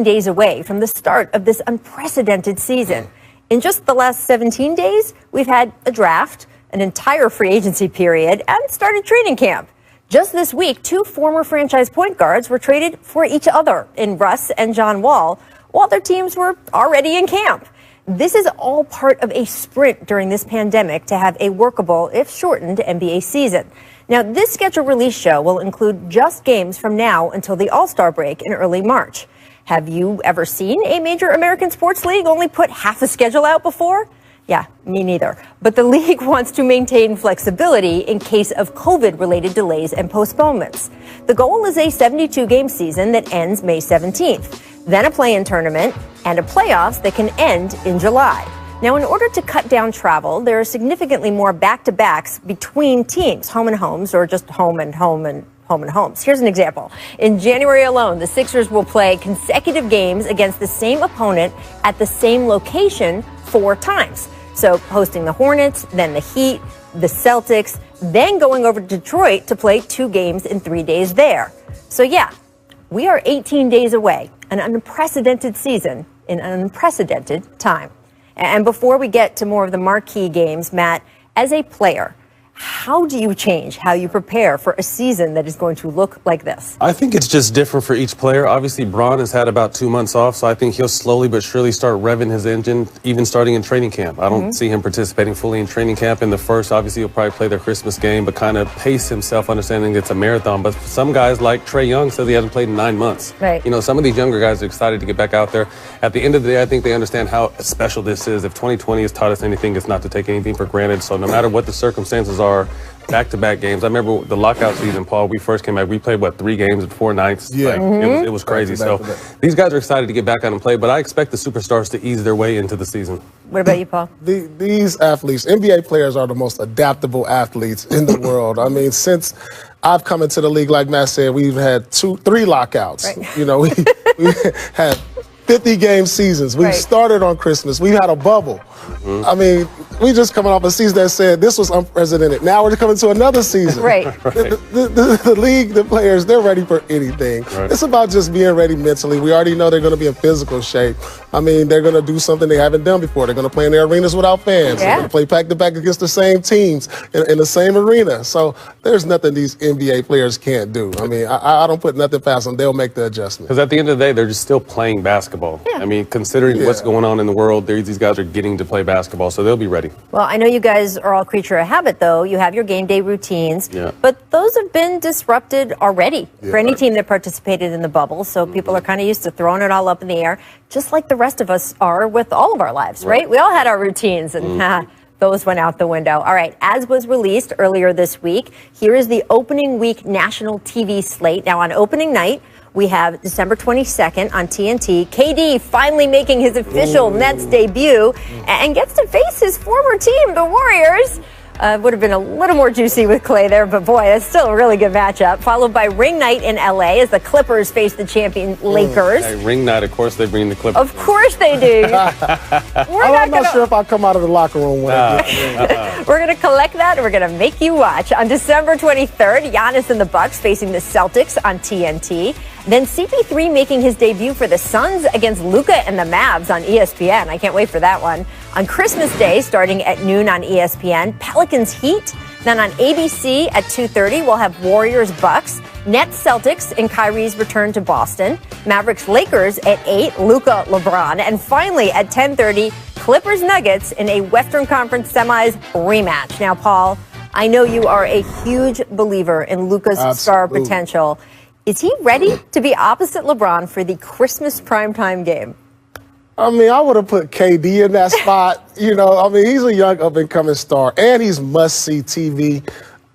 days away from the start of this unprecedented season. In just the last 17 days, we've had a draft, an entire free agency period, and started training camp. Just this week, two former franchise point guards were traded for each other in Russ and John Wall, while their teams were already in camp. This is all part of a sprint during this pandemic to have a workable, if shortened, NBA season. Now, this schedule release show will include just games from now until the All-Star break in early March. Have you ever seen a major American sports league only put half a schedule out before? Yeah, me neither. But the league wants to maintain flexibility in case of COVID-related delays and postponements. The goal is a 72-game season that ends May 17th, then a play-in tournament and a playoffs that can end in July. Now, in order to cut down travel, there are significantly more back-to-backs between teams, home and homes, or just home and home and home and homes. Here's an example. In January alone, the Sixers will play consecutive games against the same opponent at the same location 4 times. So hosting the Hornets, then the Heat, the Celtics, then going over to Detroit to play 2 games in 3 days there. So yeah, we are 18 days away, an unprecedented season in an unprecedented time. And before we get to more of the marquee games, Matt, as a player, how do you change how you prepare for a season that is going to look like this? I think it's just different for each player. Obviously, Bron has had about 2 months off, so I think he'll slowly but surely start revving his engine, even starting in training camp. I don't see him participating fully in training camp in the first. Obviously, he'll probably play their Christmas game, but kind of pace himself, understanding it's a marathon. But some guys like Trae Young says he hasn't played in 9 months. Right. You know, some of these younger guys are excited to get back out there. At the end of the day, I think they understand how special this is. If 2020 has taught us anything, it's not to take anything for granted. So no matter what the circumstances are, back-to-back games. I remember the lockout season, Paul, we first came back, we played, 3 games in 4 nights? Yeah. It was crazy. So these guys are excited to get back out and play, but I expect the superstars to ease their way into the season. What about you, Paul? These athletes, NBA players are the most adaptable athletes in the world. I mean, since I've come into the league, like Matt said, we've had 3 lockouts. Right. You know, we had 50-game seasons. We started on Christmas. We had a bubble. I mean, we just coming off a season that said this was unprecedented. Now we're coming to another season. Right. The league, the players, they're ready for anything. Right. It's about just being ready mentally. We already know they're going to be in physical shape. I mean, they're going to do something they haven't done before. They're going to play in their arenas without fans. Yeah. They're going to play back-to-back against the same teams in the same arena. So there's nothing these NBA players can't do. I mean, I don't put nothing past them. They'll make the adjustment. Because at the end of the day, they're just still playing basketball. Yeah. I mean, considering what's going on in the world, these guys are getting to play basketball, so they'll be ready. Well, I know you guys are all creature of habit, though. You have your game day routines, but those have been disrupted already for any team that participated in the bubble. So people are kind of used to throwing it all up in the air, just like the rest of us are with all of our lives, right? We all had our routines, and those went out the window. All right, as was released earlier this week, here is the opening week national TV slate. Now, on opening night, we have December 22nd on TNT. KD finally making his official Nets debut and gets to face his former team, the Warriors. Would have been a little more juicy with Clay there, but boy, that's still a really good matchup. Followed by ring night in LA as the Clippers face the champion Lakers. Hey, ring night, of course they bring the Clippers. Of course they do. I'm not sure if I'll come out of the locker room when We're going to collect that and we're going to make you watch. On December 23rd, Giannis and the Bucks facing the Celtics on TNT. Then CP3 making his debut for the Suns against Luka and the Mavs on ESPN. I can't wait for that one. On Christmas Day, starting at noon on ESPN, Pelicans Heat. Then on ABC at 2:30, we'll have Warriors Bucks, Nets Celtics in Kyrie's return to Boston, Mavericks Lakers at 8, Luka LeBron, and finally at 10:30, Clippers Nuggets in a Western Conference Semis rematch. Now, Paul, I know you are a huge believer in Luka's star potential. Is he ready to be opposite LeBron for the Christmas primetime game? I mean, I would have put KD in that spot. You know, I mean, he's a young up-and-coming star, and he's must-see TV.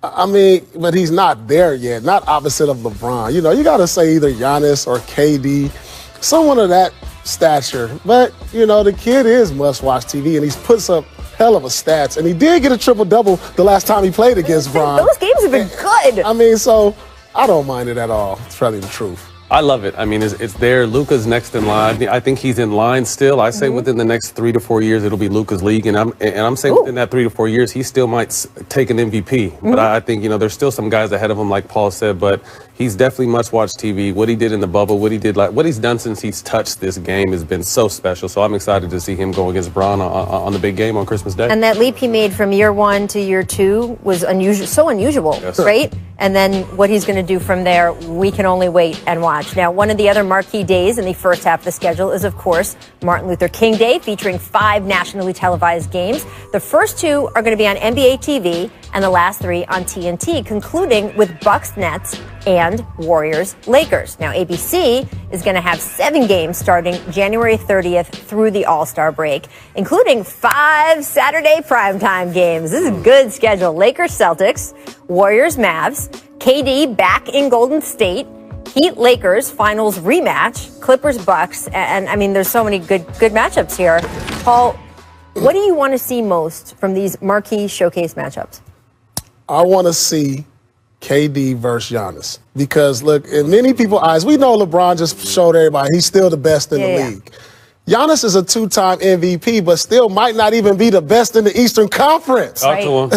I mean, but he's not there yet, not opposite of LeBron. You know, you got to say either Giannis or KD, someone of that stature. But, you know, the kid is must-watch TV, and he's puts up hell of a stats. And he did get a triple-double the last time he played against Bron. Those games have been good. I mean, so I don't mind it at all, to tell you the truth. I love it. I mean, it's there. Luka's next in line. I think he's in line still. I say within the next 3 to 4 years, it'll be Luka's league. And I'm saying within that 3 to 4 years, he still might take an MVP. But I think, there's still some guys ahead of him, like Paul said, but he's definitely must-watch TV. What he did in the bubble, what he's done since he's touched this game has been so special. So I'm excited to see him go against Bron on the big game on Christmas Day. And that leap he made from year 1 to year 2 was so unusual, Yes. right? And then what he's going to do from there, we can only wait and watch. Now, one of the other marquee days in the first half of the schedule is, of course, Martin Luther King Day, featuring 5 nationally televised games. The first 2 are going to be on NBA TV, and the last 3 on TNT, concluding with Bucks Nets and Warriors Lakers. Now, ABC is going to have 7 games starting January 30th through the All-Star break, including 5 Saturday primetime games. This is a good schedule. Lakers Celtics, Warriors Mavs, KD back in Golden State, Heat Lakers finals rematch, Clippers Bucks, and I mean, there's so many good matchups here. Paul, what do you want to see most from these marquee showcase matchups? I want to see KD versus Giannis. Because, look, in many people's eyes, we know LeBron just showed everybody he's still the best in the league. Giannis is a 2-time MVP, but still might not even be the best in the Eastern Conference. Talk to him.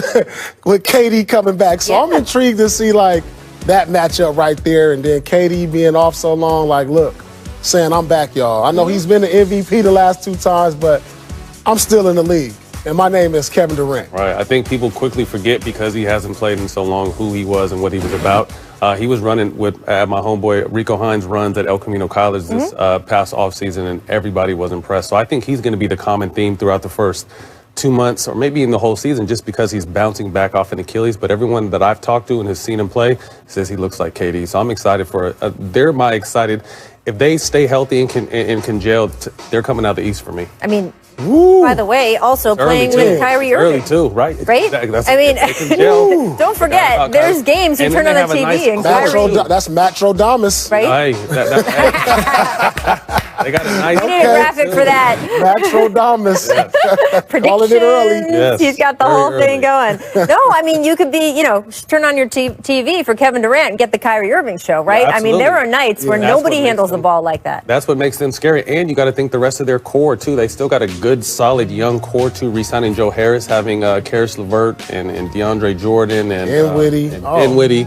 With KD coming back. So I'm intrigued to see, that matchup right there. And then KD being off so long, look, saying I'm back, y'all. I know he's been the MVP the last 2 times, but I'm still in the league. And my name is Kevin Durant. Right. I think people quickly forget because he hasn't played in so long who he was and what he was about. He was running with my homeboy Rico Hines runs at El Camino College this past offseason, and everybody was impressed. So I think he's going to be the common theme throughout the first 2 months or maybe in the whole season just because he's bouncing back off an Achilles. But everyone that I've talked to and has seen him play says he looks like KD. So I'm excited for it. They're my excited. If they stay healthy and can gel, they're coming out the East for me. I mean, by the way, also playing with Kyrie Irving. Early too, right? Right? I mean, don't forget, there's games you turn on the TV and Kyrie. That's Matrodamus. Right? They got a nice. We need a graphic for that. Matrodamus. Predictions. It early. Yes, he's got the whole thing going. No, I mean, you could be, turn on your TV for Kevin Durant and get the Kyrie Irving show, right? Yeah, I mean, there are nights where nobody handles the ball like that. That's what makes them scary. And you got to think the rest of their core, too. They still got a good, solid, young core, too. Re-signing Joe Harris, having Karis LeVert and DeAndre Jordan and Dinwiddie.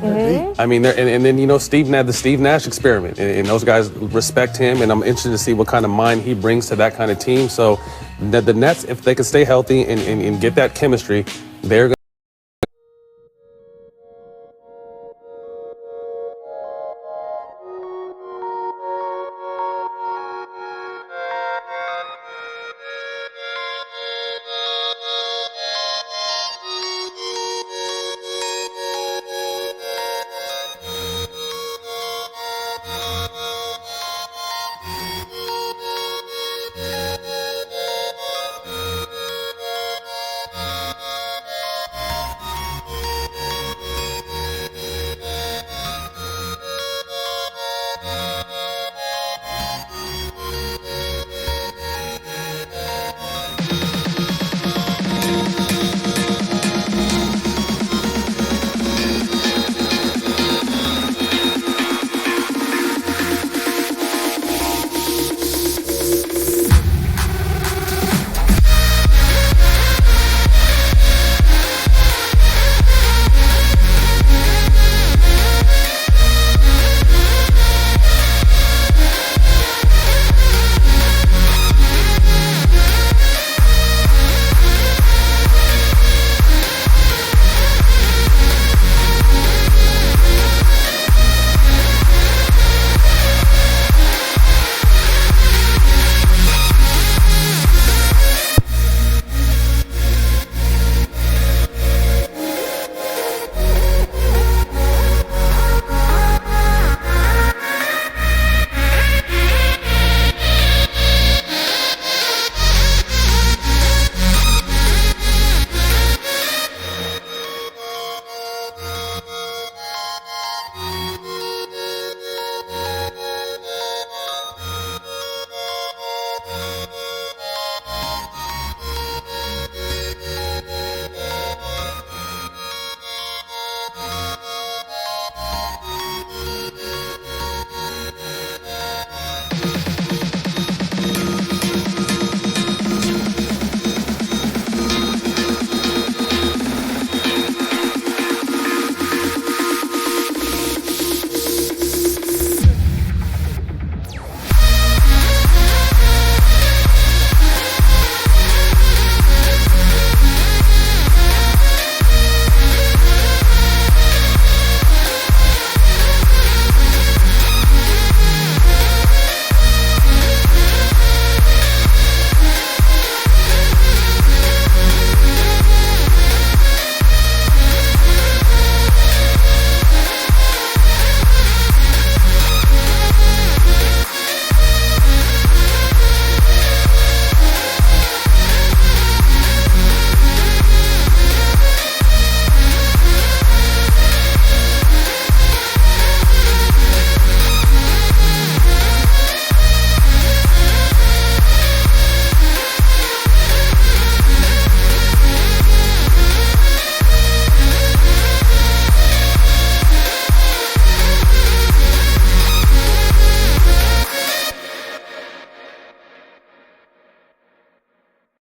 I mean, and then, Steve had the Steve Nash experiment. And those guys respect him. And I'm interested to see what kind of mind he brings to that kind of team. So the Nets, if they can stay healthy and get that chemistry, they're going